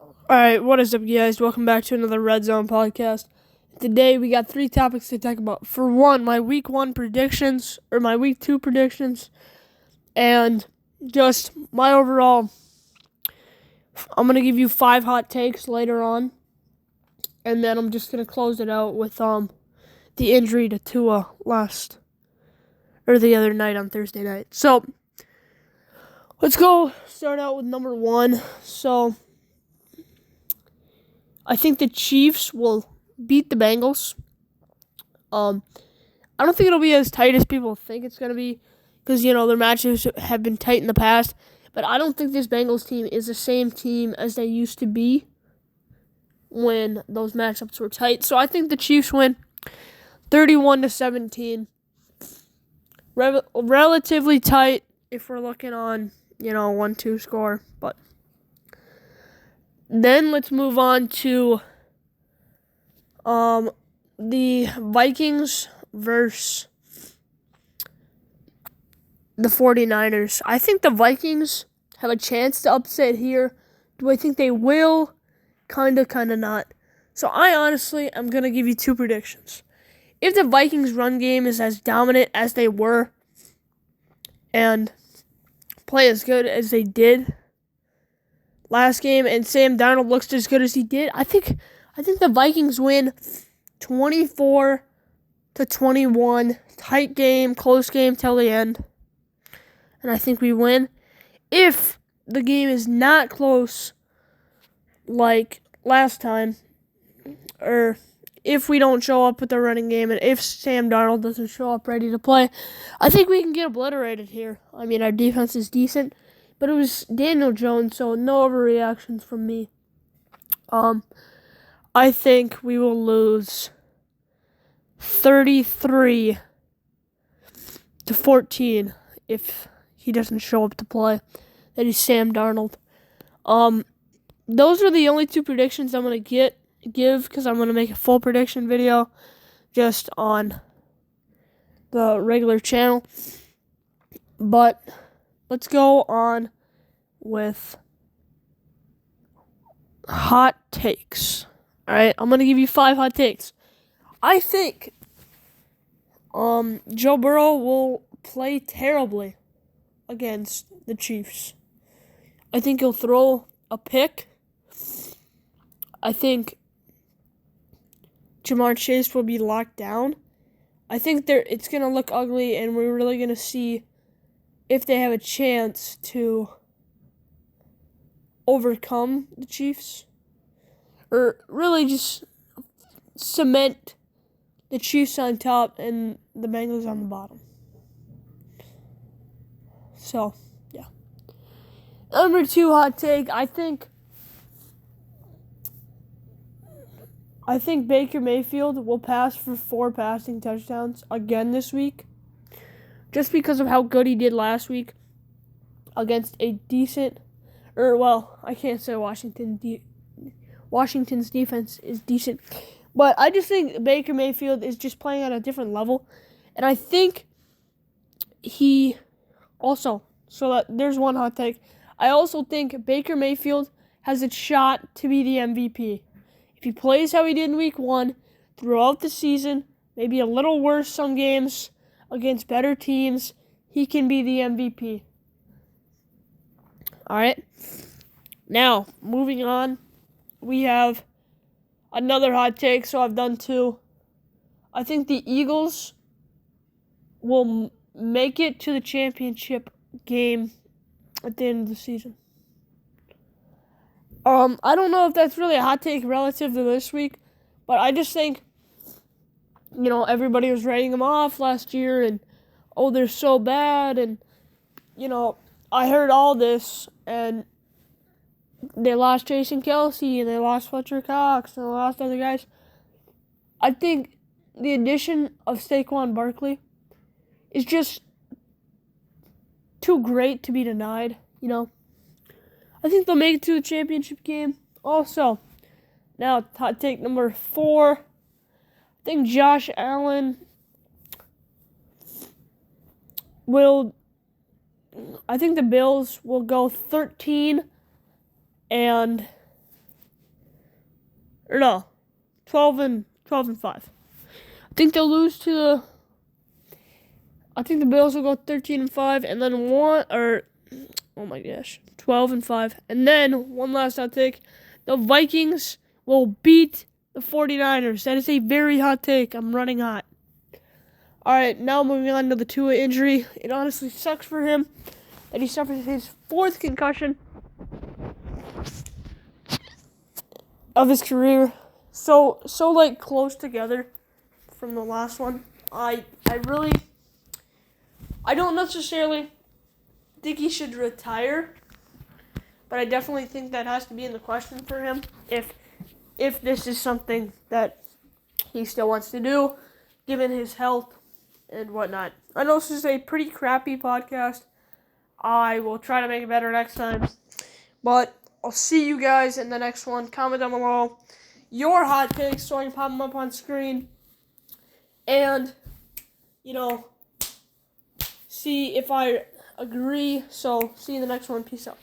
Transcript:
Alright, what is up, guys? Welcome back to another Redzone Podcast. Today, we got 3 topics to talk about. For one, my week 1 predictions, or my week 2 predictions, and just my overall. I'm going to give you 5 hot takes later on, and then I'm just going to close it out with the injury to Tua the other night on Thursday night. So, let's go start out with number 1. So, I think the Chiefs will beat the Bengals. I don't think it'll be as tight as people think it's going to be because, their matches have been tight in the past. But I don't think this Bengals team is the same team as they used to be when those matchups were tight. So I think the Chiefs win 31-17. Relatively tight if we're looking on, 1-2 score. But then let's move on to the Vikings versus the 49ers. I think the Vikings have a chance to upset here. Do I think they will? Kinda not. So I honestly am going to give you 2 predictions. If the Vikings run game is as dominant as they were and play as good as they did last game, and Sam Darnold looks as good as he did, I think the Vikings win 24-21. Tight game, close game till the end. And I think we win. If the game is not close like last time, or if we don't show up with the running game, and if Sam Darnold doesn't show up ready to play, I think we can get obliterated here. I mean, our defense is decent. But it was Daniel Jones, so no overreactions from me. I think we will lose 33-14 if he doesn't show up to play. That is Sam Darnold. Those are the only 2 predictions I'm going to give because I'm going to make a full prediction video just on the regular channel. But let's go on with hot takes. All right, I'm going to give you 5 hot takes. I think Joe Burrow will play terribly against the Chiefs. I think he'll throw a pick. I think Jamar Chase will be locked down. I think it's going to look ugly, and we're really going to see if they have a chance to overcome the Chiefs, or really just cement the Chiefs on top and the Bengals on the bottom. So, yeah. Number 2 hot take, I think Baker Mayfield will pass for 4 passing touchdowns again this week. Just because of how good he did last week against a decent, I can't say Washington's defense is decent. But I just think Baker Mayfield is just playing at a different level. And I think there's one hot take. I also think Baker Mayfield has a shot to be the MVP. If he plays how he did in week 1 throughout the season, maybe a little worse some games, against better teams, he can be the MVP. All right. Now, moving on, we have another hot take, so I've done 2. I think the Eagles will make it to the championship game at the end of the season. I don't know if that's really a hot take relative to this week, but I just think everybody was writing them off last year, and, they're so bad, and, I heard all this, and they lost Jason Kelsey, and they lost Fletcher Cox, and they lost other guys. I think the addition of Saquon Barkley is just too great to be denied, I think they'll make it to the championship game. Also, now hot take number 4. I think Josh Allen I think the Bills will go 13 and Or no, 12-5. I think they'll lose to the. I think the Bills will go 13-5, and then 12-5, and then one last hot take: the Vikings will beat the 49ers. That is a very hot take. I'm running hot. All right, now moving on to the Tua injury. It honestly sucks for him that he suffered his 4th concussion of his career. So like close together from the last one. I don't necessarily think he should retire, but I definitely think that has to be in the question for him if this is something that he still wants to do, given his health and whatnot. I know this is a pretty crappy podcast. I will try to make it better next time. But I'll see you guys in the next one. Comment down below your hot takes so I can pop them up on screen. And, see if I agree. So, see you in the next one. Peace out.